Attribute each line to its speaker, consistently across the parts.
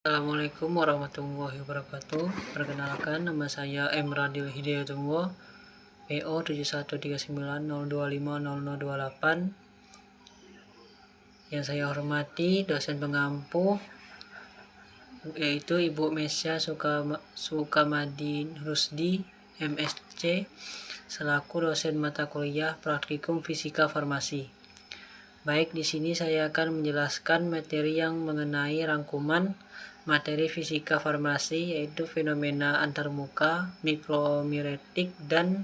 Speaker 1: Assalamualaikum warahmatullahi wabarakatuh. Perkenalkan, nama saya Emradil Hidayatullah, PO 713902500028. Yang saya hormati dosen pengampu yaitu Ibu Mesya Sukamadin Rusdi, MSc, selaku dosen mata kuliah Praktikum Fisika Farmasi. Baik, di sini saya akan menjelaskan materi yang mengenai rangkuman materi fisika farmasi, yaitu fenomena antarmuka, mikromiretik, dan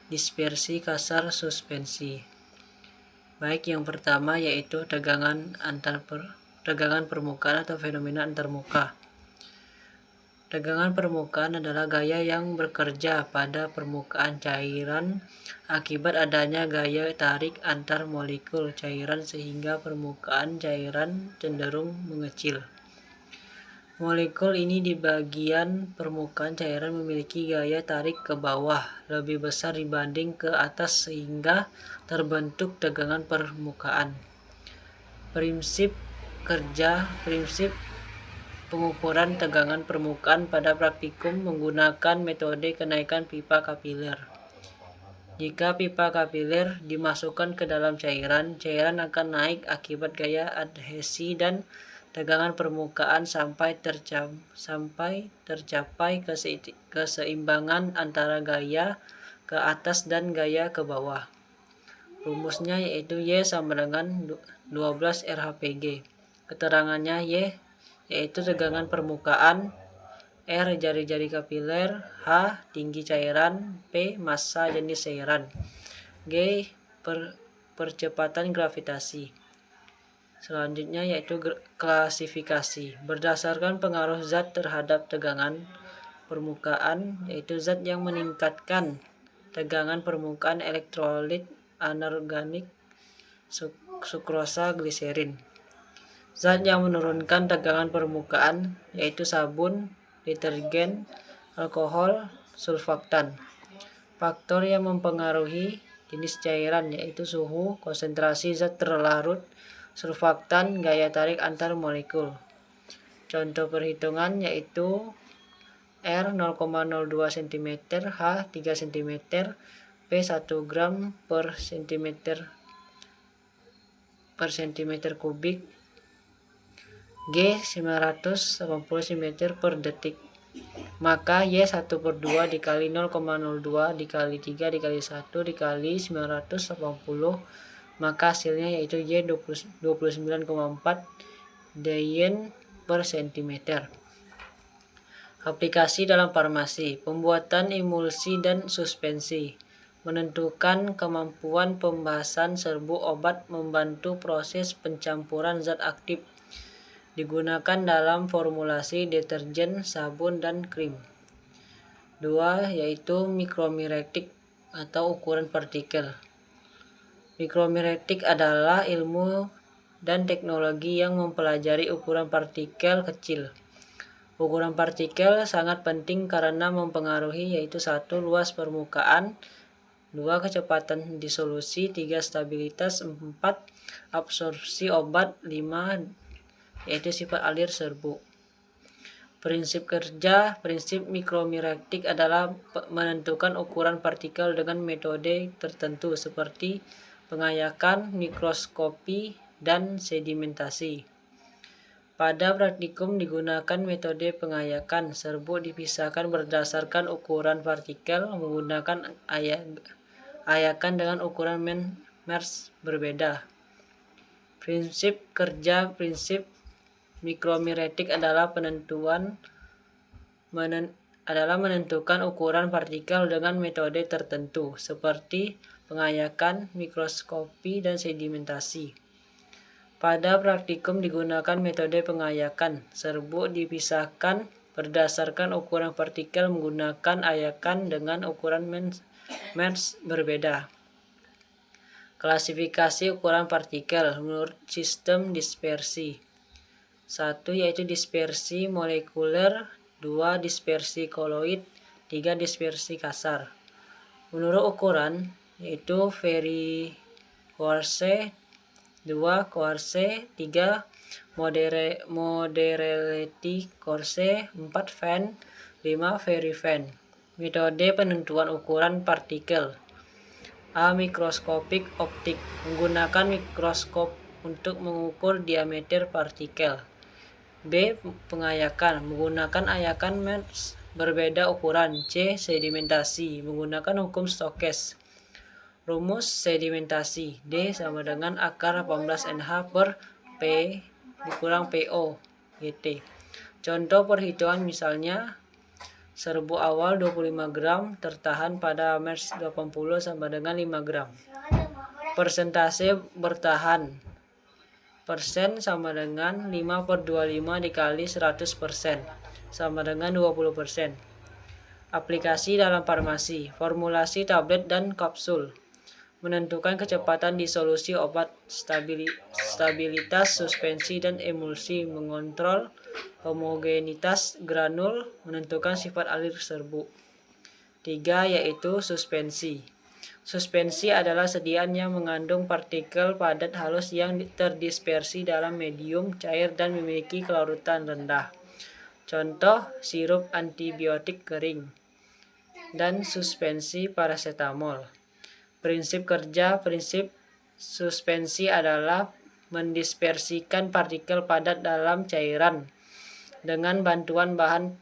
Speaker 1: dispersi kasar suspensi. Baik, yang pertama yaitu tegangan permukaan atau fenomena antarmuka. Tegangan permukaan adalah gaya yang bekerja pada permukaan cairan akibat adanya gaya tarik antar molekul cairan sehingga permukaan cairan cenderung mengecil. Molekul ini di bagian permukaan cairan memiliki gaya tarik ke bawah lebih besar dibanding ke atas sehingga terbentuk tegangan permukaan. Prinsip pengukuran tegangan permukaan pada praktikum menggunakan metode kenaikan pipa kapiler. Jika pipa kapiler dimasukkan ke dalam cairan akan naik akibat gaya adhesi dan tegangan permukaan sampai tercapai keseimbangan antara gaya ke atas dan gaya ke bawah. Rumusnya yaitu Y sama dengan 12 RHPG. Keterangannya Y yaitu tegangan permukaan, R jari-jari kapiler, H tinggi cairan, P massa jenis cairan, G percepatan gravitasi. Selanjutnya yaitu klasifikasi berdasarkan pengaruh zat terhadap tegangan permukaan, yaitu zat yang meningkatkan tegangan permukaan elektrolit anorganik, sukrosa, gliserin. Zat yang menurunkan tegangan permukaan yaitu sabun, detergen, alkohol, surfaktan. Faktor yang mempengaruhi jenis cairan yaitu suhu, konsentrasi zat terlarut, surfaktan, gaya tarik antar molekul. Contoh perhitungan yaitu R 0,02 cm, H 3 cm, P 1 gram per cm kubik, G 980 cm per detik. Maka Y 1/2 dikali 0,02 dikali 3 dikali 1 dikali 980, maka hasilnya yaitu Y 29,4 Dayen per cm. Aplikasi dalam farmasi, pembuatan emulsi dan suspensi, menentukan kemampuan pembahasan serbuk obat, membantu proses pencampuran zat aktif, digunakan dalam formulasi deterjen, sabun, dan krim. 2. Yaitu mikromiretik atau ukuran partikel. Mikromiretik adalah ilmu dan teknologi yang mempelajari ukuran partikel kecil. Ukuran partikel sangat penting karena mempengaruhi yaitu 1. Luas permukaan, 2. Kecepatan disolusi, 3. Stabilitas, 4. Absorpsi obat, 5. Yaitu sifat alir serbuk. Prinsip mikromiretik adalah menentukan ukuran partikel dengan metode tertentu seperti pengayakan, mikroskopi, dan sedimentasi. Pada praktikum digunakan metode pengayakan. Serbuk dipisahkan berdasarkan ukuran partikel menggunakan ayakan dengan ukuran Mers berbeda. Prinsip mikromiretik adalah menentukan ukuran partikel dengan metode tertentu seperti pengayakan, mikroskopi, dan sedimentasi. Pada praktikum digunakan metode pengayakan. Serbuk dipisahkan berdasarkan ukuran partikel menggunakan ayakan dengan ukuran Mers berbeda. Klasifikasi ukuran partikel menurut sistem dispersi. 1. Yaitu dispersi molekuler, 2. Dispersi koloid, 3. Dispersi kasar. Menurut ukuran yaitu Ferri-Quartz, 2. Quartz, 3. Moderate coarse, 4 fine, 5 very fine. Metode penentuan ukuran partikel. A. Mikroskopik optik, menggunakan mikroskop untuk mengukur diameter partikel. B. Pengayakan, menggunakan ayakan MERS berbeda ukuran. C. Sedimentasi, menggunakan hukum Stokes. Rumus sedimentasi. D sama dengan akar 18 NH per P dikurang PO GT. Contoh perhitungan misalnya, serbu awal 25 gram tertahan pada MERS 80 sama dengan 5 gram. Persentase bertahan. Persen sama dengan 5 per 25 dikali 100% sama dengan 20%. Aplikasi dalam farmasi. Formulasi tablet dan kapsul. Menentukan kecepatan disolusi obat, stabilitas suspensi dan emulsi, mengontrol homogenitas granul, menentukan sifat alir serbu. 3. Yaitu suspensi. Suspensi adalah sediaan yang mengandung partikel padat halus yang terdispersi dalam medium cair dan memiliki kelarutan rendah. Contoh, sirup antibiotik kering dan suspensi paracetamol. Prinsip kerja. Prinsip suspensi adalah mendispersikan partikel padat dalam cairan dengan bantuan bahan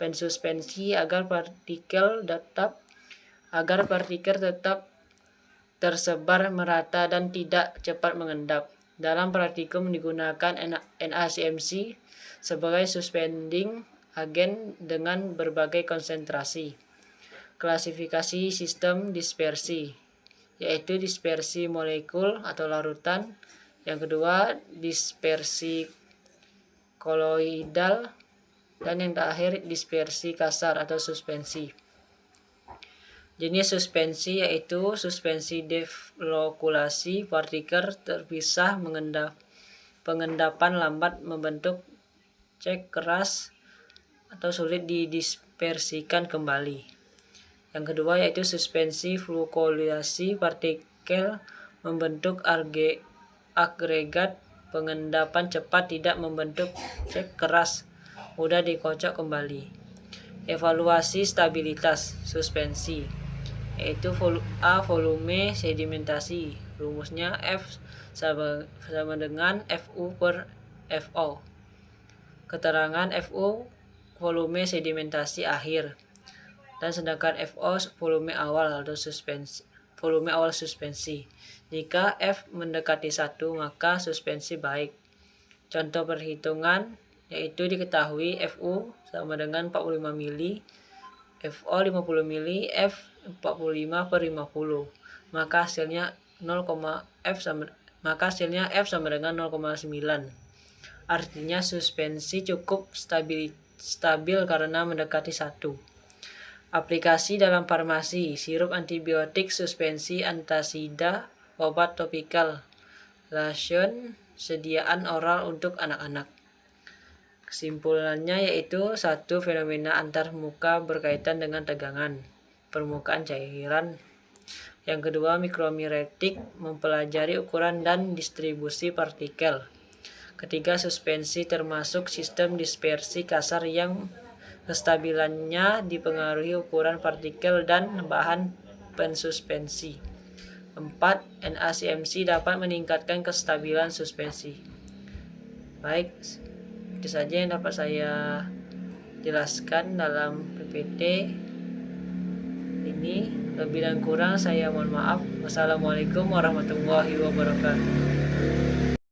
Speaker 1: pensuspensi agar partikel tetap tersebar merata dan tidak cepat mengendap. Dalam praktikum digunakan NaCMC sebagai suspending agent dengan berbagai konsentrasi. Klasifikasi sistem dispersi, yaitu dispersi molekul atau larutan. Yang kedua, dispersi koloidal, dan yang terakhir dispersi kasar atau suspensi. Jenis suspensi yaitu suspensi deflokulasi, partikel terpisah, pengendapan lambat, membentuk cek keras atau sulit didispersikan kembali. Yang kedua yaitu suspensi flokulasi, partikel membentuk agregat, pengendapan cepat, tidak membentuk cek keras, mudah dikocok kembali. Evaluasi stabilitas suspensi, yaitu A. Volume sedimentasi, rumusnya F sama dengan FU per FO. Keterangan FU volume sedimentasi akhir, dan sedangkan FO volume awal suspensi. Jika F mendekati 1, maka suspensi baik. Contoh perhitungan yaitu diketahui FU sama dengan 45 mili, FO 50 mili, F 45 per 50. Maka hasilnya F sama dengan 0,9. Artinya suspensi cukup stabil karena mendekati 1. Aplikasi dalam farmasi. Sirup antibiotik, suspensi antasida, obat topikal, lotion, sediaan oral untuk anak-anak. Kesimpulannya yaitu 1. Fenomena antar muka berkaitan dengan tegangan permukaan cairan. Yang kedua, mikromiretik, mempelajari ukuran dan distribusi partikel. Ketiga, suspensi termasuk sistem dispersi kasar yang kestabilannya dipengaruhi ukuran partikel dan bahan pensuspensi. 4. NaCMC dapat meningkatkan kestabilan suspensi. Baik, itu saja yang dapat saya jelaskan dalam PPT ini. Lebih dan kurang saya mohon maaf. Wassalamualaikum warahmatullahi wabarakatuh.